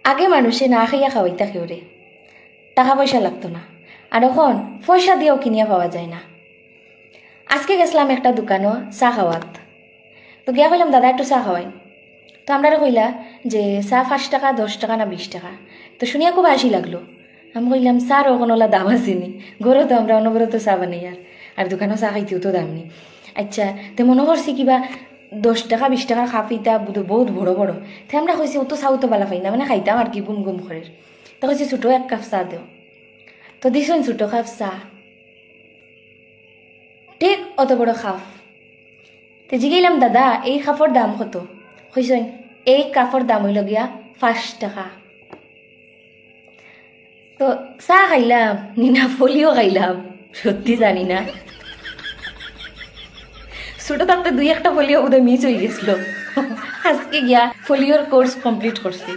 আগে মানুষে না খাইয়া খাওয়াইতা খেউরে, টাকা পয়সা লাগতো না, আর এখন পয়সা দিয়েও কিনিয়া পাওয়া যায় না। আজকে গেছিলাম একটা দোকানও চা খাওয়াত, তো গিয়া কইলাম দাদা একটু চা খাওয়াই। তো আমরা কইলা যে চা 5 টাকা 10 টাকা না 20 টাকা। তো শুনিয়া খুব হাসি লাগলো। আমি কইলাম চার ওখানোলা দাম আসেনি, ঘরে তো আমরা অনবরত চা বানাই আর দোকানও চা খাইতেও তো দাম নেই। আচ্ছা, তো মনে করছি কিবা 10 টাকা 20 টাকার কাপ ইটা বহুত বড় বড়। তো আমরা কইছি ও তো চাও তো বালা পাই না, মানে খাইতাম আর কি গুম গুম করে। তো কইছি ছোটো 1 কাপ চা দেও। তো দিছেন ছোটো কাপ চা, ঠিক অত বড় কাপ। তো জিগাইলাম দাদা এই কাপের দাম কত? কইছেন এই কাপের দাম হইল গিয়া 5 টাকা। তো চা খাইলাম নিনা ফলিও খাইলাম, সত্যি জানি না ছোটো থাকতে 2-1টা ফলিও বোধহয় মিস হয়ে গেছিল। আজকে গিয়া ফলিওর কোর্স কমপ্লিট করছি।